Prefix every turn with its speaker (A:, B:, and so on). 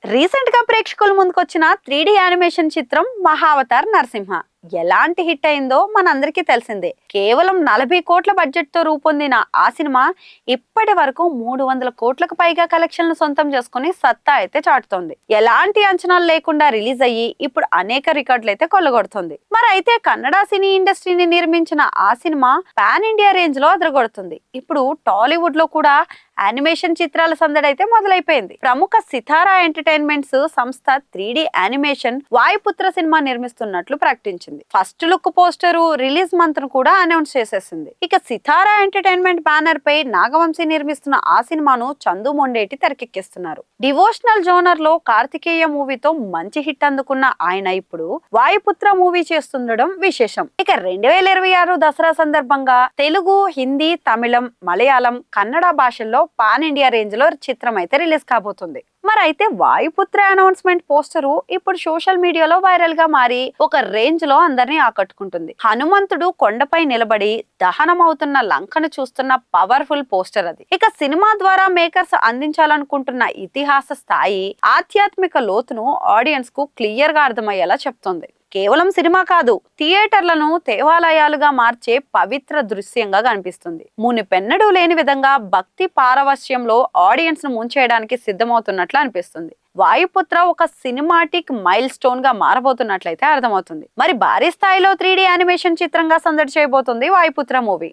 A: Recent గా ప్రేక్షకుల ముందుకొచ్చిన 3D యానిమేషన్ చిత్రం మహావతార్ నరసింహ ఎలాంటి హిట్ అయిందో మనందరికీ తెలిసిందే. కేవలం 40 కోట్ల బడ్జెట్ తో రూపొందిన ఆ సినిమా ఇప్పటి వరకు 300 కోట్లకు పైగా కలెక్షన్లు సొంతం చేసుకుని సత్తా అయితే చాటుతోంది. ఎలాంటి అంచనాలు లేకుండా రిలీజ్ అయ్యి ఇప్పుడు అనేక రికార్డులు అయితే కొల్లగొడుతుంది. మరి అయితే కన్నడ సినీ ఇండస్ట్రీని నిర్మించిన ఆ సినిమా పాన్ ఇండియా రేంజ్ లో అదరగొడుతుంది. ఇప్పుడు టాలీవుడ్ లో కూడా యానిమేషన్ చిత్రాల సందడి అయితే మొదలైపోయింది. ప్రముఖ సితారా ఎంటర్టైన్మెంట్స్ సంస్థ 3D యానిమేషన్ వాయుపుత్ర సినిమా నిర్మిస్తున్నట్లు ప్రకటించింది. First look poster release month ను కూడా అనౌన్స్ చేసేసింది. ఇక సితారా ఎంటర్టైన్మెంట్ బ్యానర్ పై నాగవంశీ నిర్మిస్తున్న ఆ సినిమాను చందు మొండేటి తెరకెక్కిస్తున్నారు. డివోషనల్ జోనర్ లో కార్తికేయ మూవీతో మంచి హిట్ అందుకున్న ఆయన ఇప్పుడు వాయుపుత్ర మూవీ చేస్తుండడం విశేషం. ఇక 2026 దసరా సందర్భంగా తెలుగు, హిందీ, తమిళం, మలయాళం, కన్నడ భాషల్లో పాన్ ఇండియా రేంజ్ లో చిత్రం అయితే రిలీజ్ కాబోతుంది. మరి అయితే వాయుపుత్ర అనౌన్స్మెంట్ పోస్టరు ఇప్పుడు సోషల్ మీడియాలో వైరల్ గా మారి ఒక రేంజ్ లో అందరినీ ఆకట్టుకుంటుంది. హనుమంతుడు కొండపై నిలబడి దహనం అవుతున్న లంకను చూస్తున్న పవర్ఫుల్ పోస్టర్ అది. ఇక సినిమా ద్వారా మేకర్స్ అందించాలనుకుంటున్న ఇతిహాస స్థాయి, ఆధ్యాత్మిక లోతును ఆడియన్స్ కు క్లియర్ గా అర్థమయ్యేలా చెప్తుంది. కేవలం సినిమా కాదు, థియేటర్లను దేవాలయాలుగా మార్చే పవిత్ర దృశ్యంగా కనిపిస్తుంది. మునిపెన్నడూ లేని విధంగా భక్తి పారవశ్యంలో ఆడియన్స్ ను ముంచేయడానికి సిద్ధమవుతున్నట్లు అనిపిస్తుంది. వాయుపుత్ర ఒక సినిమాటిక్ మైల్ స్టోన్ గా మారబోతున్నట్లయితే అర్థమవుతుంది. మరి భారీ స్థాయిలో 3D యానిమేషన్ చిత్రంగా సందడి చేయబోతుంది వాయుపుత్ర మూవీ.